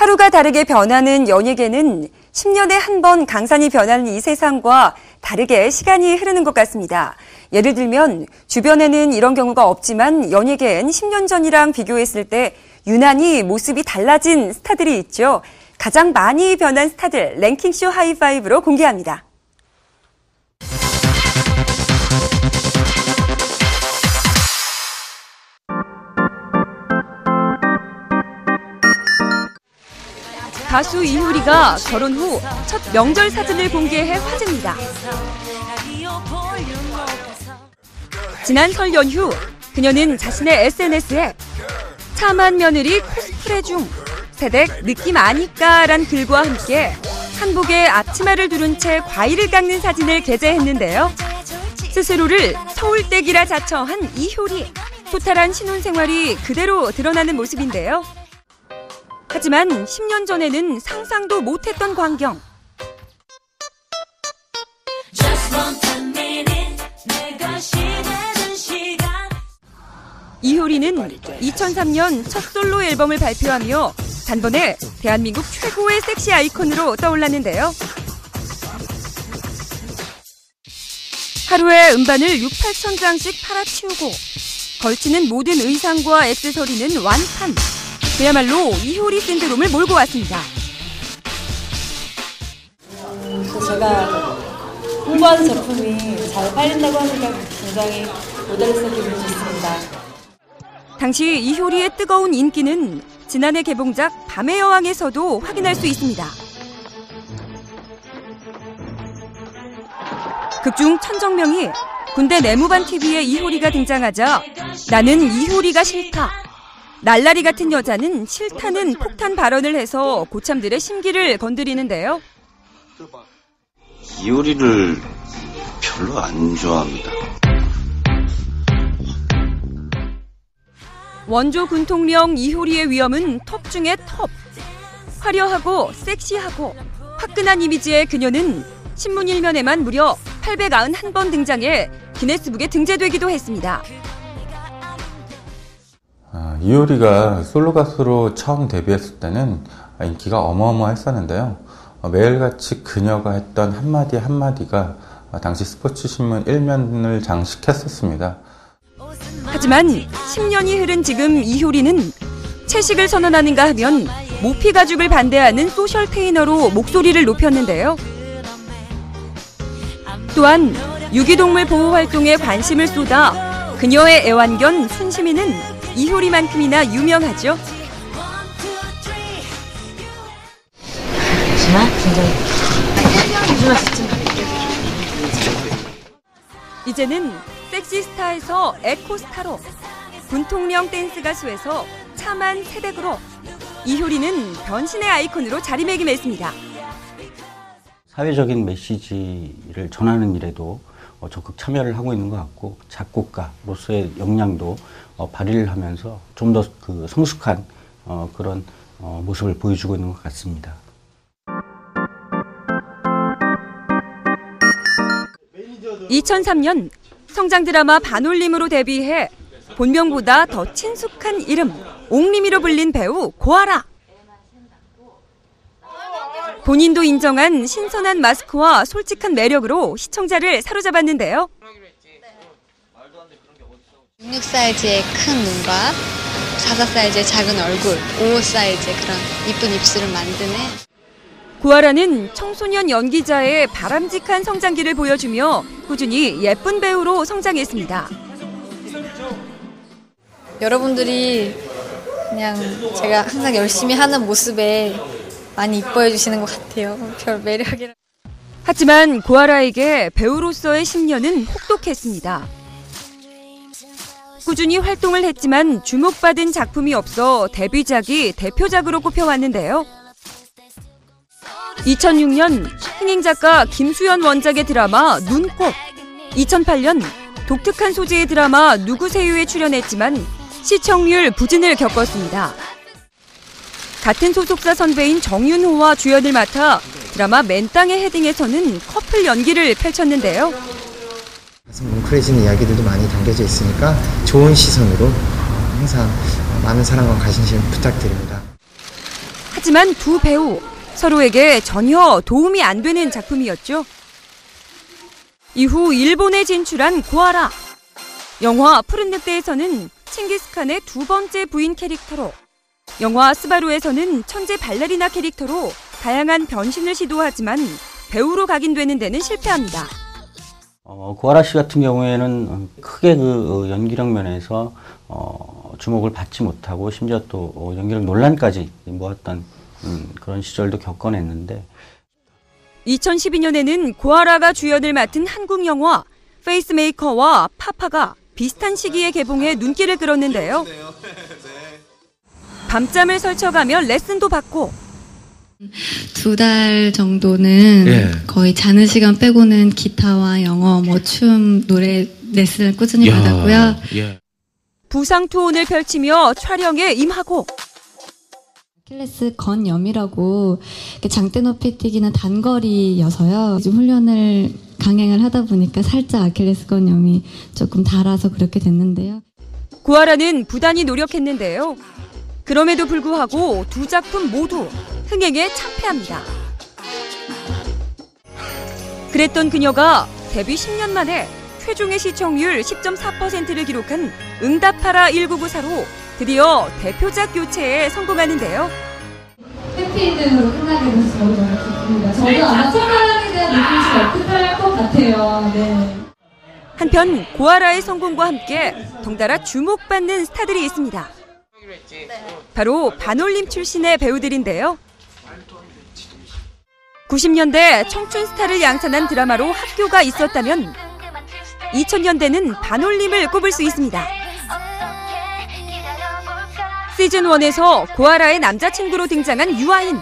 하루가 다르게 변하는 연예계는 10년에 한 번 강산이 변하는 이 세상과 다르게 시간이 흐르는 것 같습니다. 예를 들면 주변에는 이런 경우가 없지만 연예계엔 10년 전이랑 비교했을 때 유난히 모습이 달라진 스타들이 있죠. 가장 많이 변한 스타들 랭킹쇼 하이파이브로 공개합니다. 가수 이효리가 결혼 후 첫 명절 사진을 공개해 화제입니다. 지난 설 연휴 그녀는 자신의 SNS에 참한 며느리 코스프레 중 새댁 느낌 아니까란 글과 함께 한복에 앞치마를 두른 채 과일을 깎는 사진을 게재했는데요. 스스로를 서울댁이라 자처한 이효리. 토탈한 신혼생활이 그대로 드러나는 모습인데요. 하지만 10년 전에는 상상도 못했던 광경. 이효리는 2003년 첫 솔로 앨범을 발표하며 단번에 대한민국 최고의 섹시 아이콘으로 떠올랐는데요. 하루에 음반을 6,800장씩 팔아치우고 걸치는 모든 의상과 액세서리는 완판. 그야말로 이효리 신드롬을 몰고 왔습니다. 제가 홍보하는 제품이 잘 팔린다고 하니까 굉장히 모델로서 기분이 좋습니다. 당시 이효리의 뜨거운 인기는 지난해 개봉작 밤의 여왕에서도 확인할 수 있습니다. 극중 천정명이 군대 내무반 TV에 이효리가 등장하자 나는 이효리가 싫다. 날라리 같은 여자는 싫다는 폭탄 발언을 해서 고참들의 심기를 건드리는데요. 이효리를 별로 안 좋아합니다. 원조 군통령 이효리의 위엄은 톱 중에 톱. 화려하고 섹시하고 화끈한 이미지의 그녀는 신문 1면에만 무려 891번 등장해 기네스북에 등재되기도 했습니다. 이효리가 솔로 가수로 처음 데뷔했을 때는 인기가 어마어마했었는데요. 매일같이 그녀가 했던 한마디 한마디가 당시 스포츠신문 1면을 장식했었습니다. 하지만 10년이 흐른 지금 이효리는 채식을 선언하는가 하면 모피 가죽을 반대하는 소셜 테이너로 목소리를 높였는데요. 또한 유기동물 보호 활동에 관심을 쏟아 그녀의 애완견 순심이는 이효리만큼이나 유명하죠. 이제는 섹시스타에서 에코스타로, 군통령 댄스 가수에서 참한 새댁으로 이효리는 변신의 아이콘으로 자리매김했습니다. 사회적인 메시지를 전하는 일에도 적극 참여를 하고 있는 것 같고 작곡가로서의 역량도 발휘를 하면서 좀 더 그 성숙한 그런 모습을 보여주고 있는 것 같습니다. (2003년) 성장 드라마 반올림으로 데뷔해 본명보다 더 친숙한 이름 옥림이로 불린 배우 고아라. 본인도 인정한 신선한 마스크와 솔직한 매력으로 시청자를 사로잡았는데요. 66 사이즈의 큰 눈과 44 사이즈의 작은 얼굴, 55 사이즈의 그런 이쁜 입술을 만드네. 고아라는 청소년 연기자의 바람직한 성장기를 보여주며 꾸준히 예쁜 배우로 성장했습니다. 여러분들이 그냥 제가 항상 열심히 하는 모습에 많이 이뻐해 주시는 것 같아요. 별 매력이라. 하지만 고아라에게 배우로서의 10년은 혹독했습니다. 꾸준히 활동을 했지만 주목받은 작품이 없어 데뷔작이 대표작으로 꼽혀왔는데요. 2006년 흥행작가 김수현 원작의 드라마 눈꽃, 2008년 독특한 소재의 드라마 누구세요에 출연했지만 시청률 부진을 겪었습니다. 같은 소속사 선배인 정윤호와 주연을 맡아 드라마 맨땅의 헤딩에서는 커플 연기를 펼쳤는데요. 뭉클해지는 이야기들도 많이 담겨져 있으니까 좋은 시선으로 항상 많은 사랑과 관심 부탁드립니다. 하지만 두 배우 서로에게 전혀 도움이 안 되는 작품이었죠. 이후 일본에 진출한 고아라. 영화 푸른 늑대에서는 칭기스칸의 두 번째 부인 캐릭터로, 영화 스바루에서는 천재 발레리나 캐릭터로 다양한 변신을 시도하지만 배우로 각인되는 데는 실패합니다. 고아라 씨 같은 경우에는 크게 그 연기력 면에서 주목을 받지 못하고 심지어 또 연기력 논란까지 모았던 그런 시절도 겪어냈는데 2012년에는 고아라가 주연을 맡은 한국 영화 페이스메이커와 파파가 비슷한 시기에 개봉해 눈길을 끌었는데요. 밤잠을 설쳐가며 레슨도 받고 2달 정도는 거의 자는 시간 빼고는 기타와 영어, 춤, 노래 레슨을 꾸준히 받았고요. 부상 투혼을 펼치며 촬영에 임하고 아킬레스 건염이라고 장대 높이 뛰기는 단거리여서요. 요즘 훈련을 강행을 하다 보니까 살짝 아킬레스 건염이 조금 닳아서 그렇게 됐는데요. 고아라는 부단히 노력했는데요. 그럼에도 불구하고 두 작품 모두 흥행에 참패합니다. 그랬던 그녀가 데뷔 10년 만에 최종의 시청률 10.4%를 기록한 응답하라 1994로 드디어 대표작 교체에 성공하는데요. 해피엔딩으로 끝나게 돼서 저도 너무 기쁩니다. 저도 아마 사랑에 대한 느낌이 좀 어떡할 것 같아요. 네. 한편 고아라의 성공과 함께 덩달아 주목받는 스타들이 있습니다. 바로 반올림 출신의 배우들인데요. 90년대 청춘 스타를 양산한 드라마로 학교가 있었다면 2000년대는 반올림을 꼽을 수 있습니다. 시즌1에서 고아라의 남자친구로 등장한 유아인,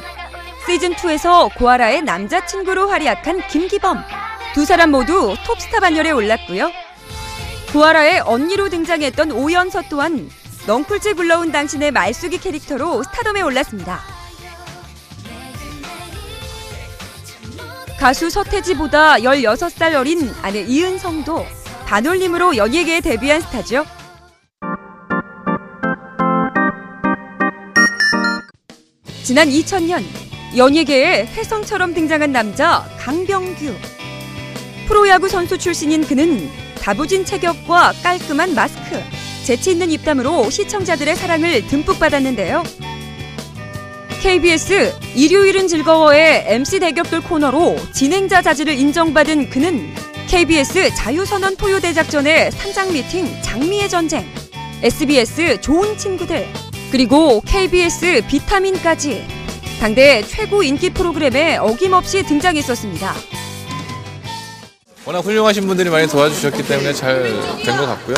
시즌2에서 고아라의 남자친구로 활약한 김기범, 두 사람 모두 톱스타 반열에 올랐고요. 고아라의 언니로 등장했던 오연서 또한 넝쿨째 굴러온 당신의 말숙이 캐릭터로 스타덤에 올랐습니다. 가수 서태지보다 16살 어린 아내 이은성도 반올림으로 연예계에 데뷔한 스타죠. 지난 2000년 연예계에 혜성처럼 등장한 남자 강병규. 프로야구 선수 출신인 그는 다부진 체격과 깔끔한 마스크, 재치 있는 입담으로 시청자들의 사랑을 듬뿍 받았는데요. KBS 일요일은 즐거워의 MC 대격돌 코너로 진행자 자질을 인정받은 그는 KBS 자유선언 포효 대작전의 산장 미팅 장미의 전쟁, SBS 좋은 친구들, 그리고 KBS 비타민까지 당대 최고 인기 프로그램에 어김없이 등장했었습니다. 워낙 훌륭하신 분들이 많이 도와주셨기 때문에 잘 된 것 같고요.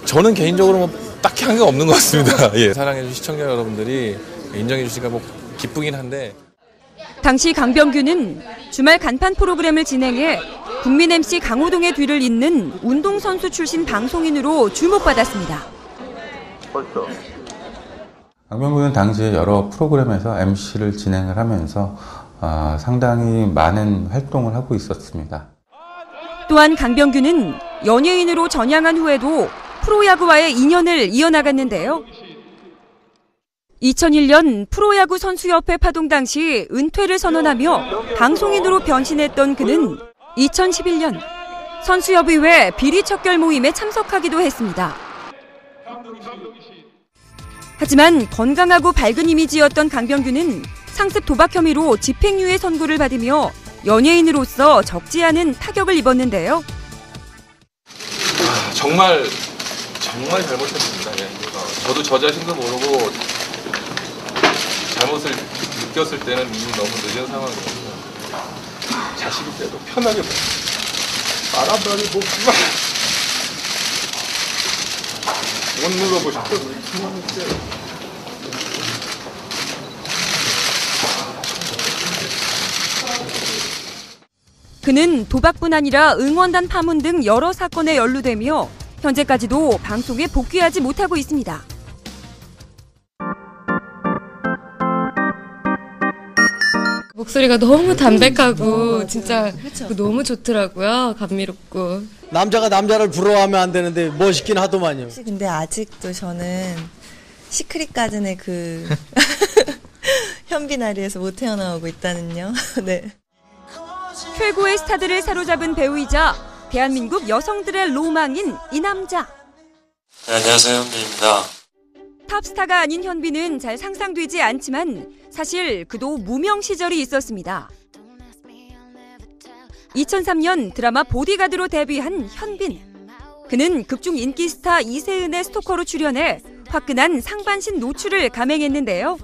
저는 개인적으로 뭐 딱히 한 게 없는 것 같습니다. 예, 사랑해주신 시청자 여러분들이 인정해주시니까 뭐 기쁘긴 한데. 당시 강병규는 주말 간판 프로그램을 진행해 국민 MC 강호동의 뒤를 잇는 운동선수 출신 방송인으로 주목받았습니다. 강병규는 당시에 여러 프로그램에서 MC를 진행을 하면서 상당히 많은 활동을 하고 있었습니다. 또한 강병규는 연예인으로 전향한 후에도 프로야구와의 인연을 이어나갔는데요. 2001년 프로야구 선수협회 파동 당시 은퇴를 선언하며 방송인으로 변신했던 그는 2011년 선수협의회 비리 척결 모임에 참석하기도 했습니다. 하지만 건강하고 밝은 이미지였던 강병규는 상습 도박 혐의로 집행유예 선고를 받으며 연예인으로서 적지 않은 타격을 입었는데요. 정말 잘못했습니다. 예. 저도 저 자신도 모르고 잘못을 느꼈을 때는 이미 너무 늦은 상황이었어요. 자식이 때도 편하게 말아버리 못 물어보셨죠? 그는 도박뿐 아니라 응원단 파문 등 여러 사건에 연루되며 현재까지도 방송에 복귀하지 못하고 있습니다. 목소리가 너무 담백하고 진짜 너무 좋더라고요. 감미롭고. 남자가 남자를 부러워하면 안 되는데 멋있긴 하더만요. 근데 아직도 저는 시크릿 가든의 그 현빈 아리에서 못 태어나오고 있다는요. 네. 최고의 스타들을 사로잡은 배우이자 대한민국 여성들의 로망인 이 남자. 네, 안녕하세요, 현빈입니다. 탑스타가 아닌 현빈은 잘 상상되지 않지만 사실 그도 무명 시절이 있었습니다. 2003년 드라마 보디가드로 데뷔한 현빈. 그는 극중 인기 스타 이세은의 스토커로 출연해 화끈한 상반신 노출을 감행했는데요.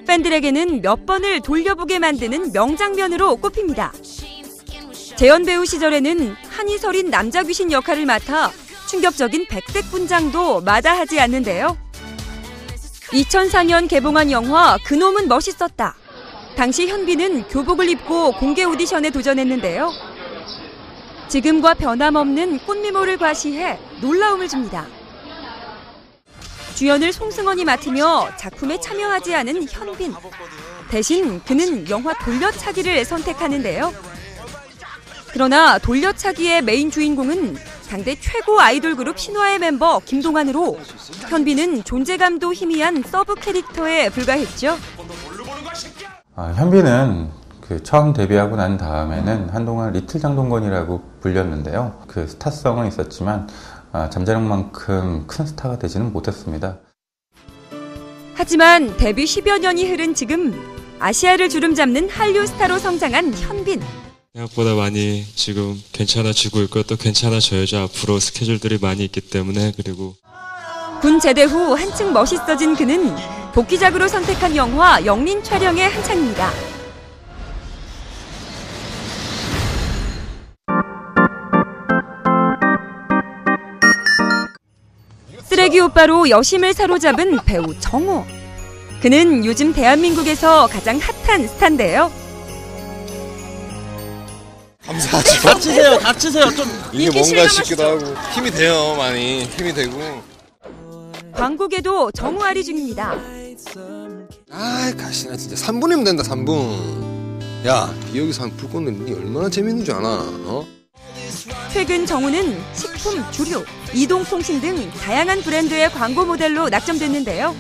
팬들에게는 몇 번을 돌려보게 만드는 명장면으로 꼽힙니다. 재연 배우 시절에는 한이설인 남자 귀신 역할을 맡아 충격적인 백색 분장도 마다하지 않는데요. 2004년 개봉한 영화 그놈은 멋있었다. 당시 현빈은 교복을 입고 공개 오디션에 도전했는데요. 지금과 변함없는 꽃미모를 과시해 놀라움을 줍니다. 주연을 송승헌이 맡으며 작품에 참여하지 않은 현빈. 대신 그는 영화 돌려차기를 선택하는데요. 그러나 돌려차기의 메인 주인공은 당대 최고 아이돌 그룹 신화의 멤버 김동완으로 현빈은 존재감도 희미한 서브 캐릭터에 불과했죠. 현빈은 처음 데뷔하고 난 다음에는 한동안 리틀 장동건이라고 불렸는데요. 그 스타성은 있었지만 잠자력만큼 큰 스타가 되지는 못했습니다. 하지만 데뷔 10여 년이 흐른 지금 아시아를 주름잡는 한류 스타로 성장한 현빈. 생각보다 많이 지금 괜찮아지고 있고 또 괜찮아져야죠. 앞으로 스케줄들이 많이 있기 때문에. 그리고 군 제대 후 한층 멋있어진 그는 복귀작으로 선택한 영화 영린 촬영에 한창입니다. 쓰레기 오빠로 여심을 사로잡은 배우 정우. 그는 요즘 대한민국에서 가장 핫한 스타인데요. 감사하죠. 닥치세요. 좀 이게 뭔가 싶기도 하고 힘이 돼요. 많이 힘이 되고. 광고계도 정우아리 중입니다. 아, 가시나 진짜 3분이면 된다. 3분. 야, 여기서 한 불 꽂는 니 얼마나 재밌는 줄 아나? 어? 최근 정우는 식품, 주류, 이동통신 등 다양한 브랜드의 광고 모델로 낙점됐는데요.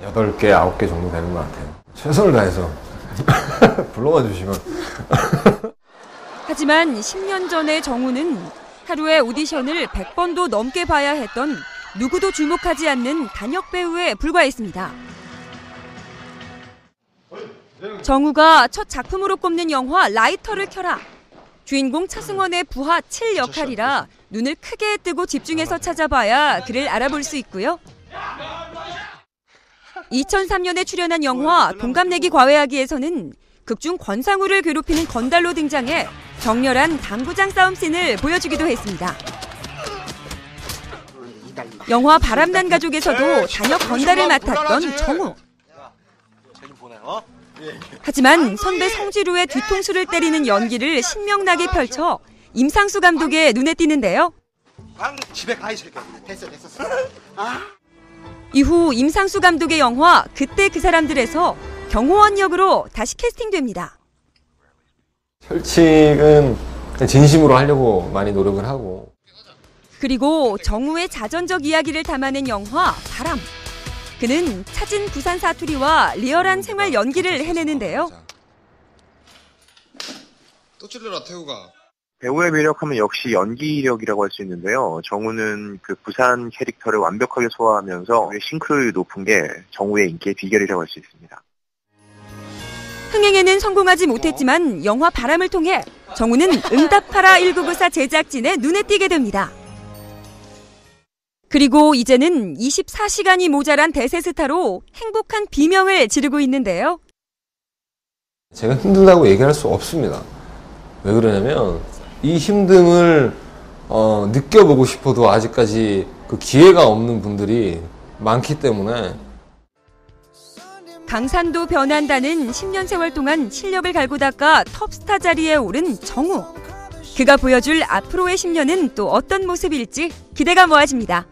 8개, 9개 정도 되는 것 같아요. 최선을 다해서 불러와 주시면. 하지만 10년 전의 정우는 하루에 오디션을 100번도 넘게 봐야 했던 누구도 주목하지 않는 단역 배우에 불과했습니다. 정우가 첫 작품으로 꼽는 영화 라이터를 켜라. 주인공 차승원의 부하 7 역할이라 눈을 크게 뜨고 집중해서 찾아봐야 그를 알아볼 수 있고요. 2003년에 출연한 영화 동갑내기 과외하기에서는 극중 권상우를 괴롭히는 건달로 등장해 격렬한 당구장 싸움 씬을 보여주기도 했습니다. 영화 바람난 가족에서도 단역 건달을 맡았던 정우. 하지만 선배 성지루의 뒤통수를 때리는 연기를 신명나게 펼쳐 임상수 감독의 눈에 띄는데요. 집에 가, 이 새끼야. 됐어. 이후 임상수 감독의 영화 그때 그 사람들에서 경호원 역으로 다시 캐스팅됩니다. 솔직은 진심으로 하려고 많이 노력을 하고. 그리고 정우의 자전적 이야기를 담아낸 영화 바람. 그는 차진 부산 사투리와 리얼한 생활 연기를 해내는데요. 또 찔러라 태우가. 배우의 매력하면 역시 연기력이라고 할 수 있는데요. 정우는 그 부산 캐릭터를 완벽하게 소화하면서 싱크로율이 높은 게 정우의 인기의 비결이라고 할 수 있습니다. 흥행에는 성공하지 못했지만 영화 바람을 통해 정우는 응답하라 1994 제작진의 눈에 띄게 됩니다. 그리고 이제는 24시간이 모자란 대세 스타로 행복한 비명을 지르고 있는데요. 제가 힘들다고 얘기할 수 없습니다. 왜 그러냐면 이 힘듦을 느껴보고 싶어도 아직까지 그 기회가 없는 분들이 많기 때문에. 강산도 변한다는 10년 세월 동안 실력을 갈고 닦아 톱스타 자리에 오른 정우. 그가 보여줄 앞으로의 10년은 또 어떤 모습일지 기대가 모아집니다.